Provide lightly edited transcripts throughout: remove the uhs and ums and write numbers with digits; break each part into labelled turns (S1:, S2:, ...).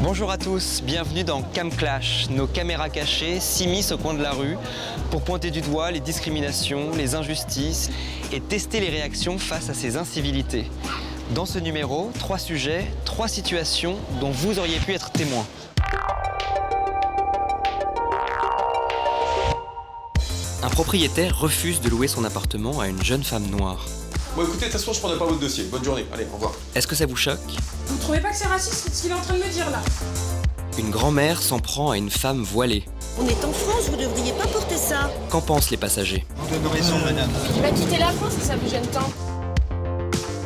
S1: Bonjour à tous, bienvenue dans Cam Clash, nos caméras cachées s'immiscent au coin de la rue pour pointer du doigt les discriminations, les injustices et tester les réactions face à ces incivilités. Dans ce numéro, 3 sujets, 3 situations dont vous auriez pu être témoin. Un propriétaire refuse de louer son appartement à une jeune femme noire.
S2: Bon écoutez, de toute façon je prendrai pas votre dossier. Bonne journée, allez, au revoir.
S1: Est-ce que ça vous choque?
S3: Vous trouvez pas que c'est raciste ce qu'il est en train de me dire là?
S1: Une grand-mère s'en prend à une femme voilée.
S4: On est en France, vous devriez pas porter ça.
S1: Qu'en pensent les passagers?
S5: Vous donnerez son madame.
S3: Il va quitter la France si ça vous gêne tant.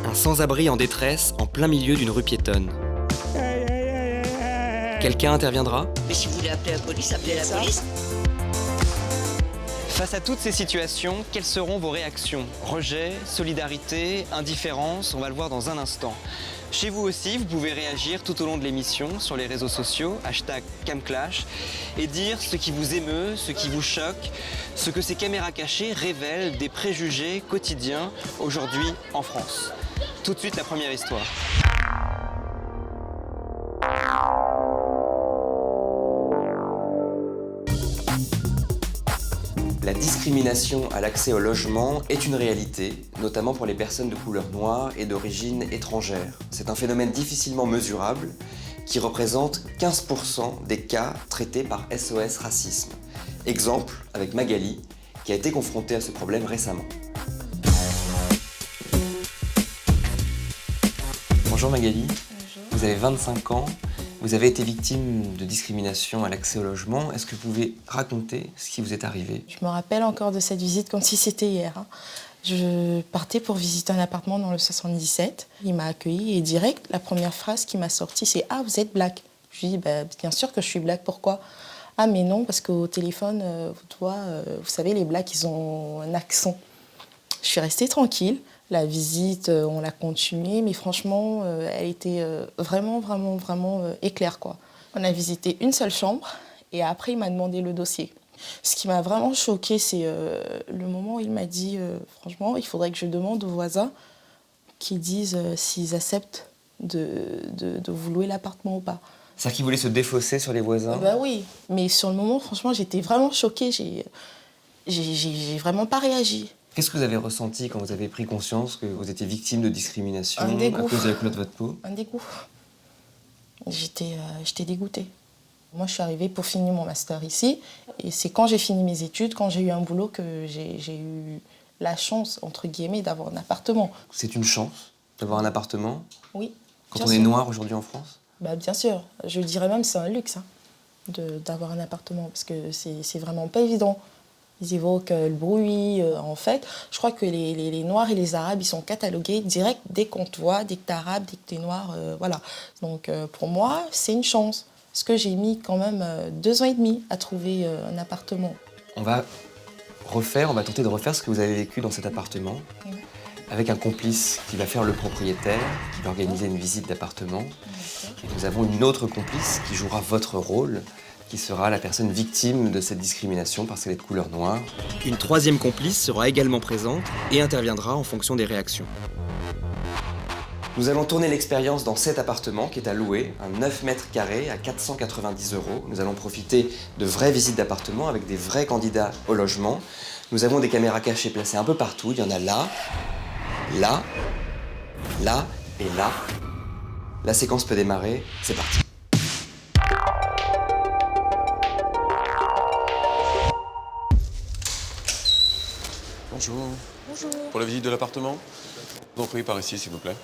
S1: Un sans-abri en détresse en plein milieu d'une rue piétonne. Quelqu'un interviendra?
S4: Mais si vous voulez appeler la police, appelez la police.
S1: Face à toutes ces situations, quelles seront vos réactions? Rejet, solidarité, indifférence? On va le voir dans un instant. Chez vous aussi, vous pouvez réagir tout au long de l'émission sur les réseaux sociaux, #CamClash, et dire ce qui vous émeut, ce qui vous choque, ce que ces caméras cachées révèlent des préjugés quotidiens aujourd'hui en France. Tout de suite, la première histoire. La discrimination à l'accès au logement est une réalité, notamment pour les personnes de couleur noire et d'origine étrangère. C'est un phénomène difficilement mesurable qui représente 15% des cas traités par SOS Racisme. Exemple avec Magali, qui a été confrontée à ce problème récemment. Bonjour Magali.
S3: Bonjour.
S1: Vous avez 25 ans. Vous avez été victime de discrimination à l'accès au logement. Est-ce que vous pouvez raconter ce qui vous est arrivé?
S6: Je me rappelle encore de cette visite comme si c'était hier. Je partais pour visiter un appartement dans le 77. Il m'a accueilli et direct, la première phrase qui m'a sortie, c'est « Ah, vous êtes black ?» Je lui dis bah, « Bien sûr que je suis black, pourquoi ?» « Ah, mais non, parce qu'au téléphone, vous savez, les blacks, ils ont un accent. » Je suis restée tranquille. La visite, on l'a continuée, mais franchement, elle était vraiment éclair, quoi. On a visité une seule chambre et après, il m'a demandé le dossier. Ce qui m'a vraiment choquée, c'est le moment où il m'a dit franchement, il faudrait que je demande aux voisins qu'ils disent s'ils acceptent de vous louer l'appartement ou pas.
S1: C'est-à-dire qu'il voulait se défausser sur les voisins?
S6: Bah oui, mais sur le moment, franchement, j'étais vraiment choquée. J'ai vraiment pas réagi.
S1: Qu'est-ce que vous avez ressenti quand vous avez pris conscience que vous étiez victime de discrimination
S6: Un dégoût.
S1: à cause de la couleur de votre peau?
S6: Un dégoût. J'étais dégoûtée. Moi, je suis arrivée pour finir mon master ici. Et c'est quand j'ai fini mes études, quand j'ai eu un boulot, que j'ai eu la chance, entre guillemets, d'avoir un appartement.
S1: C'est une chance d'avoir un appartement
S6: Oui.
S1: quand
S6: bien
S1: on est
S6: sûr.
S1: noir aujourd'hui en France?
S6: Bah, bien sûr. Je dirais même que c'est un luxe d'avoir un appartement. Parce que c'est vraiment pas évident. Ils évoquent le bruit. En fait, je crois que les Noirs et les Arabes, ils sont catalogués direct dès qu'on te voit, dès que t'es arabe, dès que t'es noir, voilà. Donc pour moi, c'est une chance. Parce que j'ai mis quand même 2 ans et demi à trouver un appartement.
S1: On va tenter de refaire ce que vous avez vécu dans cet appartement, avec un complice qui va faire le propriétaire, qui va organiser une visite d'appartement. Et nous avons une autre complice qui jouera votre rôle, qui sera la personne victime de cette discrimination parce qu'elle est de couleur noire. Une troisième complice sera également présente et interviendra en fonction des réactions. Nous allons tourner l'expérience dans cet appartement qui est à louer, un 9 mètres carrés à 490 €. Nous allons profiter de vraies visites d'appartements avec des vrais candidats au logement. Nous avons des caméras cachées placées un peu partout. Il y en a là, là, là et là. La séquence peut démarrer, c'est parti.
S2: Bonjour.
S3: Bonjour.
S2: Pour la visite de l'appartement, vous en priez par ici s'il vous plaît.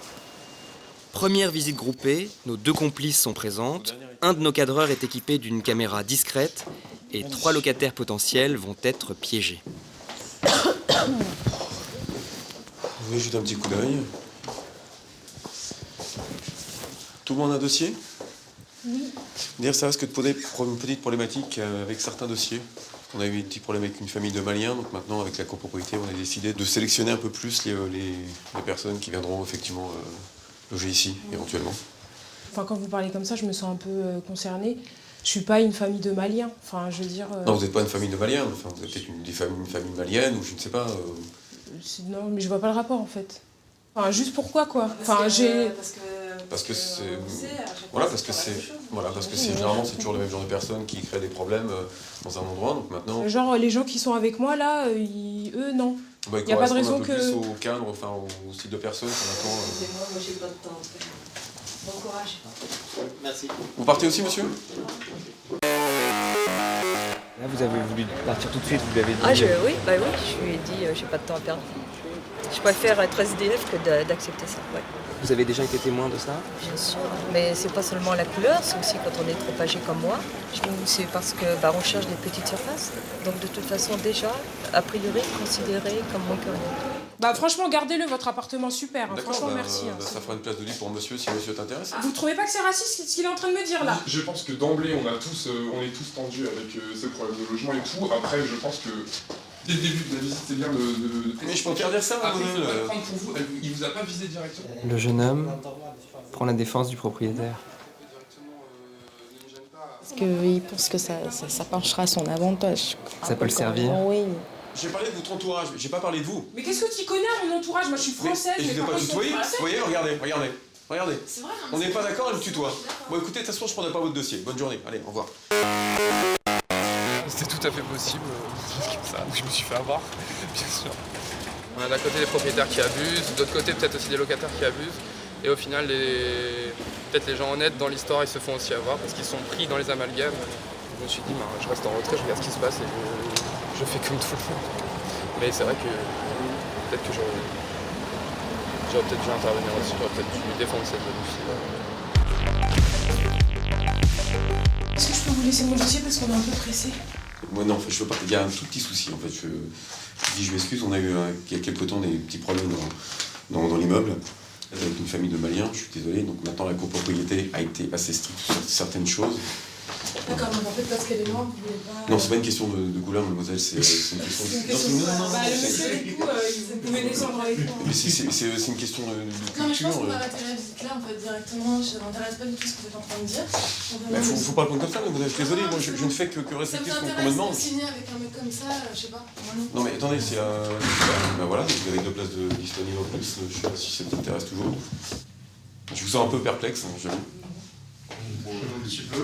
S1: Première visite groupée, nos 2 complices sont présentes. Un de nos cadreurs est équipé d'une caméra discrète et 3 locataires potentiels vont être piégés.
S2: Vous voulez jeter un petit coup d'œil. Tout le monde a un dossier? Oui. Dire ça risque de poser une petite problématique avec certains dossiers. On a eu des petits problèmes avec une famille de Maliens, donc maintenant avec la copropriété, on a décidé de sélectionner un peu plus les personnes qui viendront effectivement loger ici, éventuellement.
S3: Enfin, quand vous parlez comme ça, je me sens un peu concernée. Je suis pas une famille de Maliens. Enfin, je veux dire...
S2: Non, vous n'êtes pas une famille de Maliens, enfin, vous êtes peut-être une famille malienne ou je ne sais pas.
S3: Non, mais je vois pas le rapport en fait. Enfin, juste pourquoi quoi. Enfin, j'ai...
S2: parce que c'est... Voilà, parce que c'est... Voilà, parce que généralement, c'est toujours le même genre de personnes qui créent des problèmes dans un endroit, donc maintenant...
S3: Genre, les gens qui sont avec moi, là, eux, non.
S2: Bah,
S3: il n'y a pas de raison
S2: un peu
S3: que...
S2: plus au cadre, enfin, au style de personne qu'on attend...
S5: Moi, j'ai pas de temps. Bon courage.
S7: Merci.
S2: Vous partez aussi, monsieur?
S1: Là, vous avez voulu partir tout de suite, vous lui avez dit...
S8: Oui, je lui ai dit, j'ai pas de temps à perdre. Je préfère être SDF que d'accepter ça, ouais.
S1: Vous avez déjà été témoin de ça?
S8: Bien sûr, mais c'est pas seulement la couleur, c'est aussi quand on est trop âgé comme moi. C'est parce que on cherche des petites surfaces. Donc de toute façon, déjà, a priori, considéré comme moins que rien.
S3: Franchement, gardez-le, votre appartement, super. Hein. Franchement, merci.
S2: Ça fera une place de lit pour monsieur, si monsieur t'intéresse.
S3: Vous trouvez pas que c'est raciste ce qu'il est en train de me dire, là?
S9: Je pense que d'emblée, on est tous tendus avec ces problèmes de logement et tout. Après, je pense que dès le début de la visite, c'est bien de...
S2: Mais je peux faire dire ça,
S9: après, il faudrait prendre pour vous. Il vous a pas visé directement?
S1: Le jeune homme prend la défense du propriétaire.
S6: Parce qu'il pense que ça penchera à son avantage.
S1: Ça peut le servir.
S6: Oui.
S2: J'ai parlé de votre entourage, j'ai pas parlé de vous.
S3: Mais qu'est-ce que tu connais à mon entourage? Moi, je suis française,
S2: mais je
S3: mes
S2: ne pas
S3: parents sont
S2: tutoyer. Vous
S3: français.
S2: voyez, regardez.
S3: C'est vrai, hein,
S2: On n'est pas d'accord, elle me tutoie. Bon, écoutez, de toute façon, je prendrai pas votre dossier. Bonne journée. Allez, au revoir.
S10: C'était tout à fait possible, comme ça, je me suis fait avoir, bien sûr. On a d'un côté les propriétaires qui abusent, de l'autre côté peut-être aussi des locataires qui abusent. Et au final, peut-être les gens honnêtes dans l'histoire, ils se font aussi avoir parce qu'ils sont pris dans les amalgames. Je me suis dit, je reste en retrait, je regarde ce qui se passe et je fais comme tout le monde. Mais c'est vrai que peut-être que j'aurais peut-être dû intervenir aussi, j'aurais peut-être dû défendre cette jeune fille.
S3: Est-ce que je peux vous laisser mon dossier parce qu'on est un peu pressé?
S2: Moi, non, je veux pas. Il y a un tout petit souci, en fait. Je m'excuse, on a eu il y a quelques temps des petits problèmes dans l'immeuble avec une famille de Maliens, je suis désolé. Donc maintenant, la copropriété a été assez stricte sur certaines choses.
S5: D'accord, donc en fait, parce qu'elle est noire, vous voulez pas...
S2: Non, c'est pas une question de couleur, mademoiselle, c'est une question de...
S3: Le monsieur, du coup, vous pouvez descendre avec moi.
S2: Mais c'est une question de culture.
S5: Non, mais je pense qu'on va arrêter la visite là, en fait, directement. Ça m'intéresse pas du tout ce que vous êtes en train de dire.
S2: Faut pas le prendre comme ça, mademoiselle, je suis désolé, moi je ne fais que respecter ce qu'on me demande.
S5: Ça vous intéresse de signer avec un mec comme ça, je sais pas.
S2: Non mais attendez, c'est voilà, vous avez 2 places disponibles en plus, je sais pas si ça vous intéresse toujours. Je vous sens un peu perplexe, j'avoue.
S9: Un petit peu,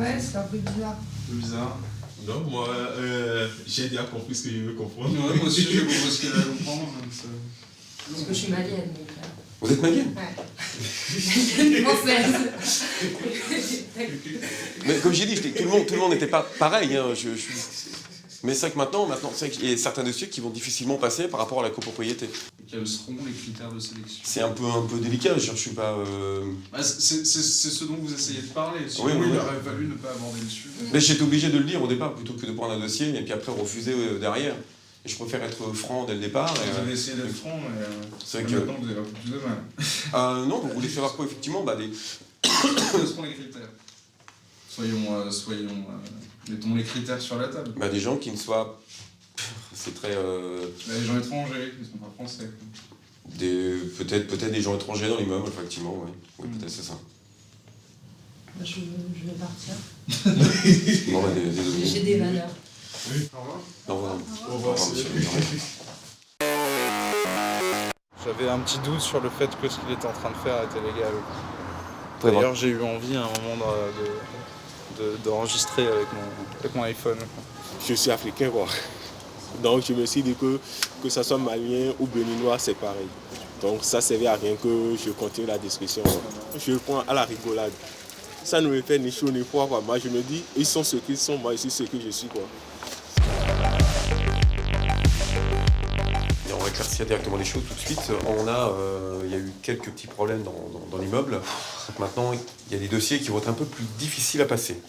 S5: Ouais, c'est un peu bizarre.
S9: bizarre.
S7: Non, moi, j'ai déjà compris ce que je veux comprendre.
S9: Ouais, moi aussi, j'ai compris ce que je veux comprendre.
S5: Parce que je suis malienne, donc...
S2: Vous êtes malienne?
S5: Ouais. Française.
S2: Mais comme j'ai dit, tout le monde n'était pas pareil. Hein, mais c'est vrai que maintenant c'est vrai qu'il y a certains dossiers qui vont difficilement passer par rapport à la copropriété.
S9: Quels seront les critères de sélection?
S2: C'est un peu délicat, je suis pas...
S9: C'est ce dont vous essayez de parler, sinon
S2: oui.
S9: il aurait fallu ne pas aborder le sujet.
S2: Mais j'étais obligé de le dire au départ, plutôt que de prendre un dossier et puis après refuser derrière. Et je préfère être franc dès le départ.
S9: Vous avez essayé d'être franc, mais
S2: c'est vrai que...
S9: maintenant vous avez un peu plus de mal.
S2: Non, vous voulez savoir quoi, effectivement
S9: Quels seront les critères? Mettons les critères sur la table.
S2: Des gens qui ne soient... C'est très...
S9: Les gens étrangers, ils sont pas français.
S2: Peut-être des gens étrangers dans l'immeuble, effectivement, oui. Oui, peut-être c'est ça.
S5: Je vais partir.
S2: Non, désolé.
S5: J'ai des valeurs.
S9: Oui. Au revoir.
S2: Au revoir.
S9: Au revoir, monsieur. J'avais un petit doute sur le fait que ce qu'il était en train de faire était légal. D'ailleurs, j'ai eu envie à un moment d'enregistrer avec mon iPhone.
S7: Je suis africain, quoi. Donc je me suis dit que ça soit malien ou béninois, c'est pareil. Donc ça servait à rien que je continue la discussion. Je le prends à la rigolade. Ça ne me fait ni chaud ni froid, quoi. Moi je me dis, ils sont ce qu'ils sont, moi je suis ce que je suis, quoi.
S2: Et on va éclaircir directement les choses tout de suite. Il y a eu quelques petits problèmes dans l'immeuble. Maintenant, il y a des dossiers qui vont être un peu plus difficiles à passer.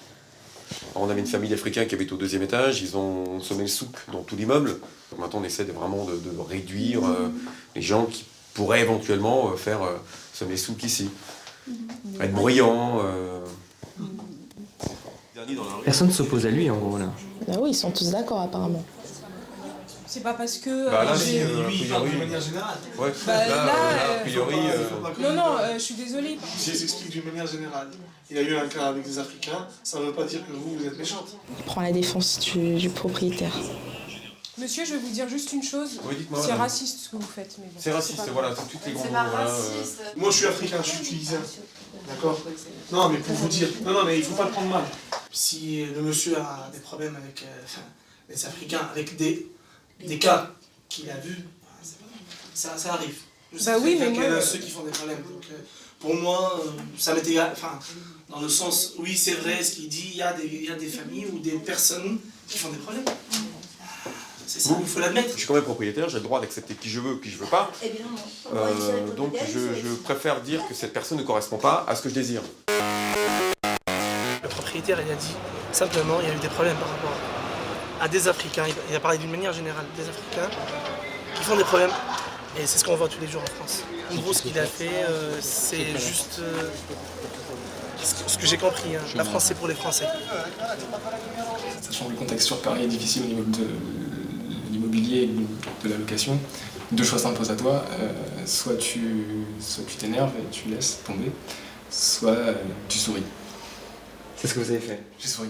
S2: On avait une famille d'Africains qui habite au 2e étage, ils ont semé le souk dans tout l'immeuble. Donc maintenant, on essaie vraiment de réduire les gens qui pourraient éventuellement faire semer le souk ici. Être bruyant.
S1: Personne ne s'oppose à lui, en gros, là.
S6: Oui, ils sont tous d'accord, apparemment.
S3: C'est pas parce que...
S2: Là,
S7: il parle de manière générale.
S2: Ouais, a priori...
S3: Non, je suis désolée.
S7: Je t'explique d'une manière générale. Il a eu un cas avec des Africains, ça ne veut pas dire que vous êtes méchante.
S6: Il prend la défense du propriétaire.
S3: Monsieur, je vais vous dire juste une chose.
S2: Oui, dites-moi,
S3: c'est
S2: madame.
S3: raciste ce que vous faites. Mais bon,
S2: C'est raciste,
S3: pas
S2: voilà,
S3: grave.
S2: c'est toutes les grands
S5: C'est
S2: mots.
S5: pas
S2: Voilà,
S5: raciste.
S11: Moi, je suis africain, je suis tunisien. D'accord? Non, mais pour vous dire. Non, mais il faut pas le prendre mal. Si le monsieur a des problèmes avec les Africains, avec des cas qu'il a vus, ça arrive. Je sais
S3: Bah oui,
S11: très bien
S3: mais
S11: qu'il y en
S3: moi,
S11: a ceux qui font des problèmes. Donc, pour moi, ça m'est égal. Enfin, dans le sens, oui, c'est vrai ce qu'il dit, il y a des familles ou des personnes qui font des problèmes. C'est ça, il faut l'admettre.
S2: Je suis quand même propriétaire, j'ai le droit d'accepter qui je veux ou qui je veux pas. Donc je préfère dire que cette personne ne correspond pas à ce que je désire.
S11: Le propriétaire, il a dit simplement, il y a eu des problèmes par rapport à des Africains. Il a parlé d'une manière générale, des Africains qui font des problèmes. Et c'est ce qu'on voit tous les jours en France. En gros, ce qu'il a fait, c'est juste ce que j'ai compris. Hein. La France, c'est pour les Français.
S12: Sachant que le contexte sur Paris est difficile au niveau de l'immobilier et de la location, deux choix s'imposent à toi. Soit tu t'énerves et tu laisses tomber, soit tu souris.
S1: C'est ce que vous avez fait?
S12: J'ai souri.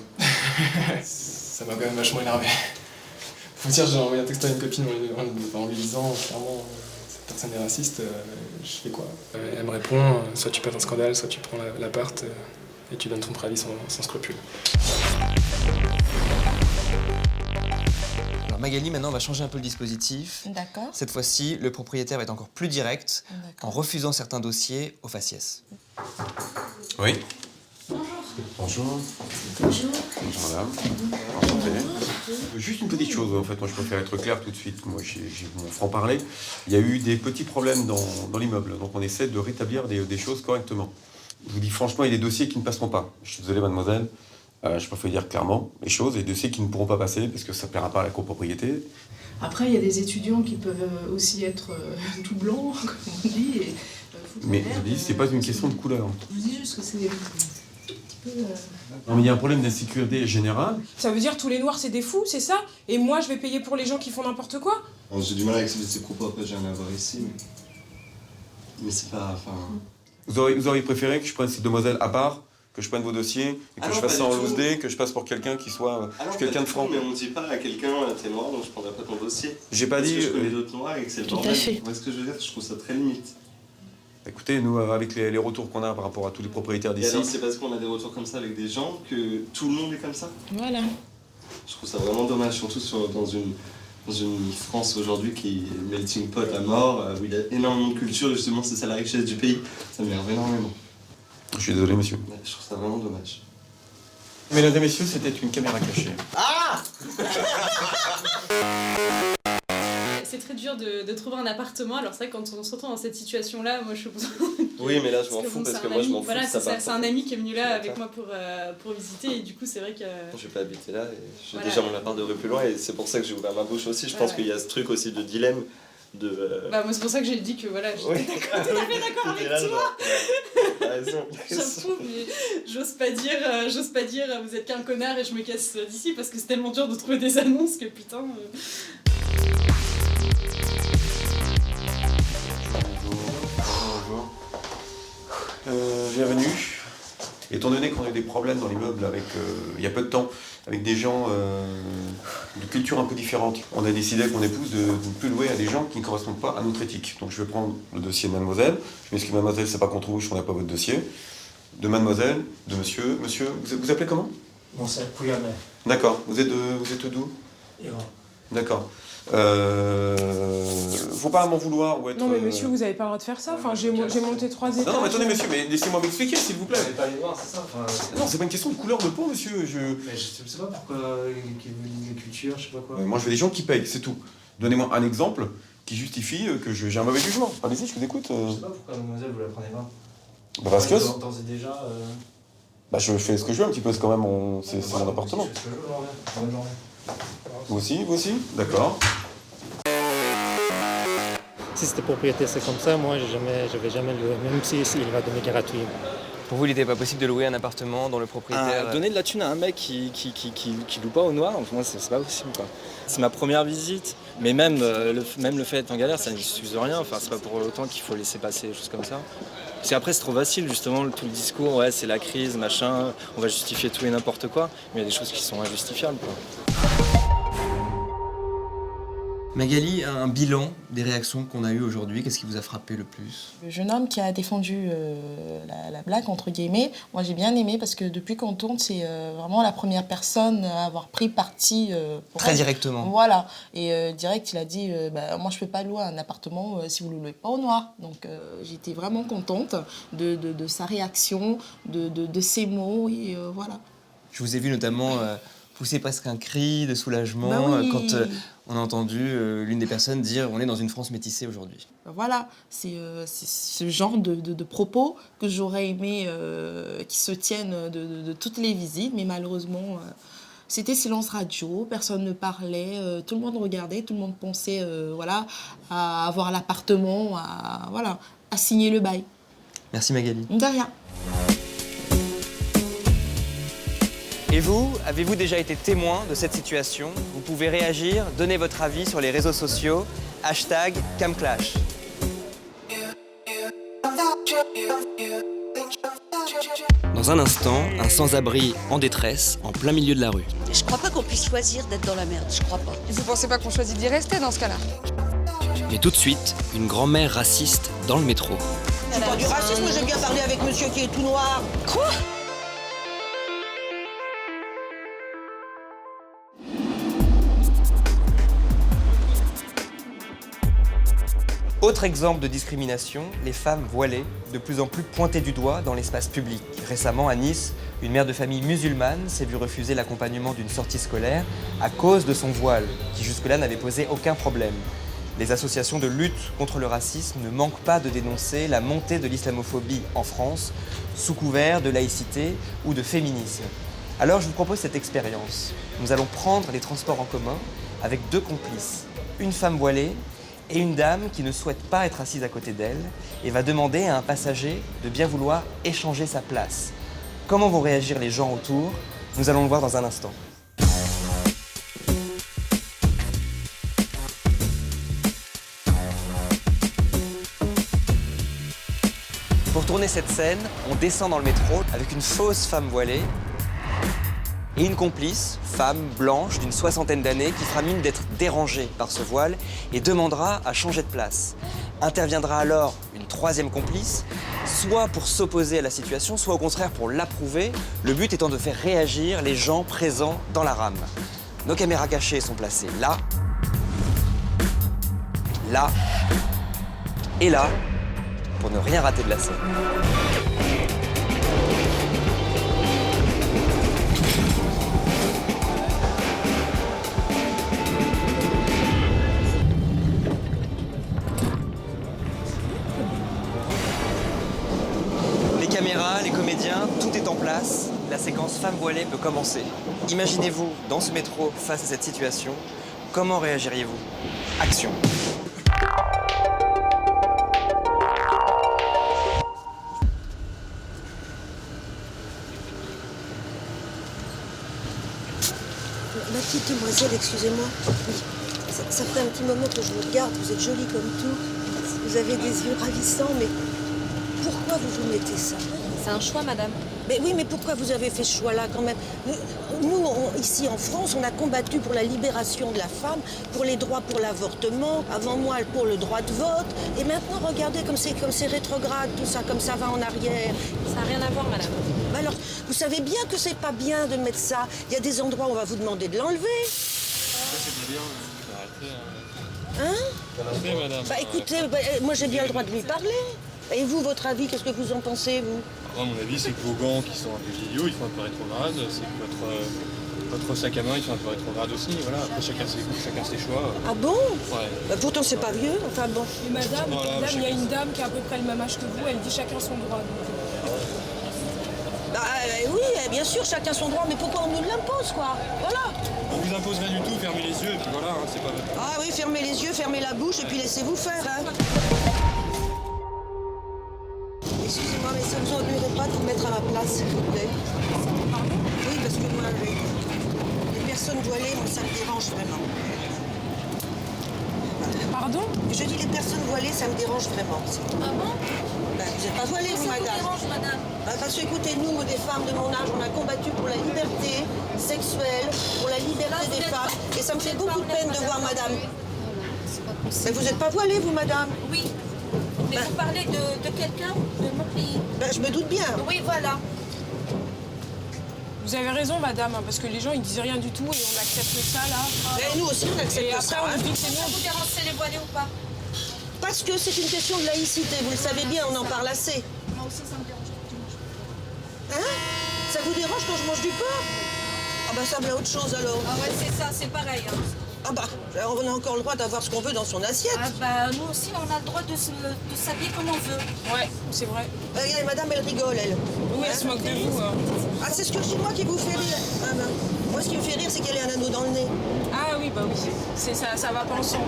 S12: Ça m'a quand même vachement énervé. Faut dire, j'ai envoyé un texte à une copine en lui disant clairement cette personne est raciste, je fais quoi? Elle me répond, soit tu pètes un scandale, soit tu prends l'appart et tu donnes ton préavis sans scrupule.
S1: Alors Magali, maintenant, on va changer un peu le dispositif.
S6: D'accord.
S1: Cette fois-ci, le propriétaire va être encore plus direct en refusant certains dossiers au faciès.
S2: Oui.
S5: Bonjour.
S2: Bonjour. Bonjour madame. Enchanté. Juste une petite chose, en fait, moi je préfère être clair tout de suite. Moi j'ai mon franc-parler. Il y a eu des petits problèmes dans l'immeuble, donc on essaie de rétablir des choses correctement. Je vous dis franchement, il y a des dossiers qui ne passeront pas. Je suis désolé mademoiselle, je préfère dire clairement les choses. Il y a des dossiers qui ne pourront pas passer parce que ça ne plaira pas à la copropriété.
S5: Après, il y a des étudiants qui peuvent aussi être tout blancs, comme on dit. Et,
S2: Mais je dis, c'est pas une question de couleur.
S5: Je dis juste que c'est un petit peu...
S2: Non, mais il y a un problème d'insécurité générale.
S3: Ça veut dire tous les noirs c'est des fous, c'est ça? Et moi je vais payer pour les gens qui font n'importe quoi?
S13: J'ai du mal à accepter ces propos, après j'ai rien à voir ici. Mais c'est pas... Enfin...
S2: Vous auriez préféré que je prenne cette demoiselle à part, que je prenne vos dossiers, et que je fasse ça en loose day, que je passe pour quelqu'un qui soit... quelqu'un de franc.
S13: Mais on dit pas à quelqu'un, t'es noir, donc je prendrai pas ton dossier.
S2: J'ai pas dit...
S13: Parce que je connais d'autres noirs et que c'est le bordel. Vous voyez ce que je veux dire? Je trouve ça très limite.
S2: Écoutez, nous, avec les retours qu'on a par rapport à tous les propriétaires d'ici...
S13: C'est parce qu'on a des retours comme ça avec des gens que tout le monde est comme ça?
S6: Voilà.
S13: Je trouve ça vraiment dommage, surtout dans une France aujourd'hui qui est melting pot à mort, où il y a énormément de culture, et justement c'est ça la richesse du pays. Ça m'énerve énormément.
S2: Je suis désolé, monsieur.
S13: Je trouve ça vraiment dommage.
S2: Mesdames et messieurs, c'était une caméra cachée.
S13: Ah!
S14: C'est très dur de trouver un appartement, alors c'est vrai que quand on se retrouve dans cette situation-là, moi je pense...
S13: Oui, mais là je m'en fous parce que moi je m'en fous.
S14: Voilà, c'est un ami qui est venu là avec moi pour visiter, et du coup c'est vrai que...
S13: Je vais pas habiter là, et j'ai
S14: Voilà.
S13: déjà mon appart de rue plus loin, et c'est pour ça que j'ai ouvert ma bouche aussi. Je pense qu'il y a ce truc aussi de dilemme.
S14: Bah moi c'est pour ça que j'ai dit que voilà, j'étais tout à fait d'accord avec toi.
S13: T'as raison.
S14: J'approuve, mais j'ose pas dire vous êtes qu'un connard et je me casse d'ici, parce que c'est tellement dur de trouver des annonces que putain...
S2: Bonjour. Bienvenue. Étant donné qu'on a eu des problèmes dans l'immeuble avec, il y a peu de temps, avec des gens de culture un peu différente, on a décidé avec mon épouse de ne plus louer à des gens qui ne correspondent pas à notre éthique. Donc je vais prendre le dossier de mademoiselle. Je m'excuse mademoiselle, c'est pas contre vous, je ne prendrai pas votre dossier. De mademoiselle, de monsieur. Monsieur, vous appelez comment?
S15: Bon, c'est Pouyamet.
S2: D'accord. Vous êtes d'où?
S15: Iran.
S2: D'accord. Faut pas m'en vouloir ou être...
S3: Non mais monsieur, vous avez pas le droit de faire ça. Enfin, j'ai monté 3 étages.
S2: Non, mais attendez monsieur, mais laissez-moi m'expliquer s'il vous plaît.
S15: Vous n'allez pas les voir, c'est ça? Enfin,
S2: non, c'est pas une question de couleur de peau monsieur.
S15: Mais je sais pas pourquoi les cultures, je sais pas quoi.
S2: Moi je veux des gens qui payent, c'est tout. Donnez-moi un exemple qui justifie que j'ai un mauvais jugement. Allez-y, je vous écoute.
S15: Je sais pas pourquoi mademoiselle vous la prenez pas.
S2: Bah parce que...
S15: D'ores et déjà...
S2: Bah je fais ce que je veux un petit peu, c'est quand même mon appartement.
S15: Je fais ce que je veux, bonne journée.
S2: Vous aussi? D'accord.
S16: Si c'était propriétaire, c'est comme ça, moi j'avais jamais loué, même s'il va donner gratuit.
S1: Pour vous, il n'était pas possible de louer un appartement dont le propriétaire...
S17: Donner de la thune à un mec qui loue pas au noir, pour moi c'est pas possible quoi. C'est ma première visite, mais même le fait d'être en galère, ça n'excuse rien, enfin c'est pas pour autant qu'il faut laisser passer des choses comme ça. Parce qu'après c'est trop facile justement, tout le discours, ouais c'est la crise, machin, on va justifier tout et n'importe quoi, mais il y a des choses qui sont injustifiables quoi.
S1: Magali, un bilan des réactions qu'on a eues aujourd'hui, qu'est-ce qui vous a frappé le plus?
S6: Le jeune homme qui a défendu la blague, entre guillemets, moi j'ai bien aimé parce que depuis qu'on tourne, c'est vraiment la première personne à avoir pris parti.
S1: Très directement.
S6: Voilà. Et direct, il a dit moi je peux pas louer un appartement si vous ne le louez pas au noir. Donc j'étais vraiment contente de sa réaction, de ses mots, et voilà.
S1: Je vous ai vu notamment pousser presque un cri de soulagement quand on a entendu l'une des personnes dire « on est dans une France métissée aujourd'hui ».
S6: Voilà, c'est ce genre de propos que j'aurais aimé qui se tiennent de toutes les visites, mais malheureusement, c'était silence radio, personne ne parlait, tout le monde regardait, tout le monde pensait à avoir l'appartement, à signer le bail.
S1: Merci Magali.
S6: De rien.
S1: Et vous, avez-vous déjà été témoin de cette situation? Vous pouvez réagir, donner votre avis sur les réseaux sociaux, #CamClash. Dans un instant, un sans-abri en détresse, en plein milieu de la rue.
S4: Je crois pas qu'on puisse choisir d'être dans la merde, je crois pas.
S18: Vous pensez pas qu'on choisit d'y rester dans ce cas-là?
S1: Mais tout de suite, une grand-mère raciste dans le métro.
S4: C'est pas du racisme, j'ai bien parlé avec monsieur qui est tout noir. Quoi?
S1: Autre exemple de discrimination, les femmes voilées, de plus en plus pointées du doigt dans l'espace public. Récemment, à Nice, une mère de famille musulmane s'est vue refuser l'accompagnement d'une sortie scolaire à cause de son voile, qui jusque-là n'avait posé aucun problème. Les associations de lutte contre le racisme ne manquent pas de dénoncer la montée de l'islamophobie en France, sous couvert de laïcité ou de féminisme. Alors je vous propose cette expérience. Nous allons prendre les transports en commun avec deux complices, une femme voilée et une dame qui ne souhaite pas être assise à côté d'elle et va demander à un passager de bien vouloir échanger sa place. Comment vont réagir les gens autour? Nous allons le voir dans un instant. Pour tourner cette scène, on descend dans le métro avec une fausse femme voilée et une complice, femme blanche d'une 60aine d'années, qui fera mine d'être dérangée par ce voile et demandera à changer de place. Interviendra alors une troisième complice, soit pour s'opposer à la situation, soit au contraire pour l'approuver, le but étant de faire réagir les gens présents dans la rame. Nos caméras cachées sont placées là, là et là, pour ne rien rater de la scène. Les comédiens, tout est en place, la séquence femme voilée peut commencer. Imaginez-vous dans ce métro face à cette situation, comment réagiriez-vous? Action.
S4: Ma petite demoiselle, excusez-moi. Oui. Ça fait un petit moment que je vous regarde, vous êtes jolie comme tout. Vous avez des yeux ravissants, mais pourquoi vous mettez ça?
S8: C'est un choix, madame.
S4: Mais oui, mais pourquoi vous avez fait ce choix-là quand même? Nous, ici en France, on a combattu pour la libération de la femme, pour les droits pour l'avortement, avant moi pour le droit de vote. Et maintenant, regardez comme c'est rétrograde, tout ça, comme ça va en arrière.
S8: Ça n'a rien à voir, madame.
S4: Mais alors, vous savez bien que c'est pas bien de mettre ça. Il y a des endroits où on va vous demander de l'enlever.
S19: C'est bien,
S4: Hein?
S19: madame.
S4: Bah écoutez, moi j'ai bien le droit de lui parler. Et vous, votre avis, qu'est-ce que vous en pensez, vous?
S19: Moi, mon avis, c'est que vos gants qui sont un peu vieillots, ils font un peu rétrograde. C'est que votre sac à main, ils sont un peu rétrograde aussi. Voilà. Après, chacun ses goûts, chacun ses choix.
S4: Ah bon?
S19: Ouais.
S4: Bah, pourtant, c'est pas vieux. Enfin bon.
S3: Mais madame,
S19: Voilà,
S3: il y a une dame qui a à peu près le même âge que vous, elle dit chacun son droit.
S4: Bah oui, bien sûr, chacun son droit, mais pourquoi on nous l'impose, quoi? Voilà.
S19: On vous impose rien du tout, fermez les yeux, et puis voilà, hein, c'est pas...
S4: Ah oui, fermez les yeux, fermez la bouche, et puis laissez-vous faire, hein. Excusez-moi, mais ça vous ennuierait pas de vous mettre à ma place, s'il vous plaît? Oui, parce que moi, les personnes voilées, moi, ça me dérange vraiment.
S3: Pardon?
S4: Je dis les personnes voilées, ça me dérange vraiment.
S14: Ah bon?
S4: Ben, vous n'êtes pas voilée, vous, madame.
S14: Ça vous dérange, madame?
S4: Ben, parce que, écoutez, nous, des femmes de mon âge, on a combattu pour la liberté sexuelle, pour la liberté des femmes. Et ça me fait beaucoup de peine de voir madame. aussi. Mais vous n'êtes pas voilée, vous, madame?
S20: Oui. Mais vous parlez de quelqu'un de mon pays.
S4: Je me doute bien.
S20: Oui, voilà.
S3: Vous avez raison, madame, parce que les gens, ils disent rien du tout et on accepte ça, là.
S4: Et nous aussi, on accepte ça.
S3: On dit que c'est
S20: Ça vous dérange si les voilés ou pas?
S4: Parce que c'est une question de laïcité, vous le savez bien, on en parle assez.
S20: Moi aussi, ça me dérange quand tu manges.
S4: Hein? Ça vous dérange quand je mange du porc? Ah bah ça me autre chose alors.
S20: Ah ouais, c'est ça, c'est pareil. Hein.
S4: Ah bah, on a encore le droit d'avoir ce qu'on veut dans son assiette.
S20: Ah bah, nous aussi, on a le droit de s'habiller comme on veut.
S3: Ouais, c'est vrai.
S4: Regardez, madame, elle rigole, elle.
S3: Oui, elle se moque de vous.
S4: Ah, c'est ce que je dis, moi, qui vous fait rire. Ah bah, moi, ce qui me fait rire, c'est qu'elle ait un anneau dans le nez.
S3: Ah oui, bah oui. Ça va pas ensemble.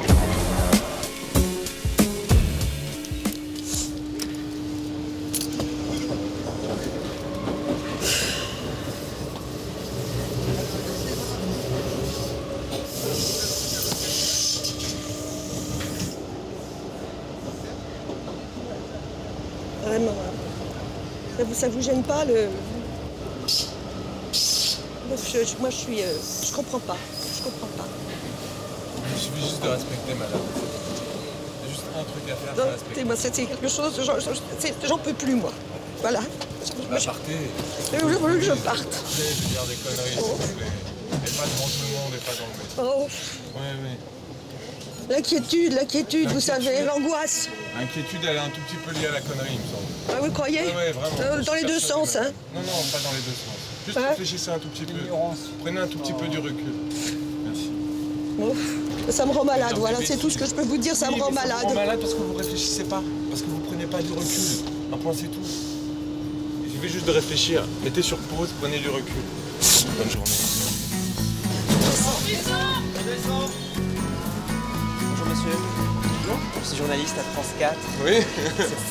S4: Vraiment. Ça vous gêne pas, le... Moi, je comprends pas. Je comprends pas.
S21: Il suffit juste de respecter, madame. C'est juste un truc à faire, c'est respecter.
S4: Moi, c'est quelque chose... J'en peux plus, moi. Voilà.
S21: Partez.
S4: Je veux que je parte.
S21: Je vais dire des conneries, s'il vous plaît. Et pas devant tout le monde et pas dans le métro.
S4: Oh.
S21: Oui.
S4: L'inquiétude, vous savez, l'angoisse.
S21: L'inquiétude, elle est un tout petit peu liée à la connerie, il me semble.
S4: Ah, vous croyez?
S21: Oui, vraiment.
S4: Dans les deux sens, hein?
S21: Non, pas dans les deux sens. Juste réfléchissez un tout petit peu. Prenez un tout petit peu du recul. Merci.
S4: Oh, ça me rend malade, voilà, c'est tout ce que je peux vous dire, ça me rend malade.
S21: Ça me rend malade parce que vous réfléchissez pas, parce que vous prenez pas du recul. Un point, c'est tout. Il suffit juste de réfléchir. Mettez sur pause, prenez du recul. Bonne journée.
S1: Bonjour monsieur. Bonjour. Je suis journaliste à France 4.
S21: Oui.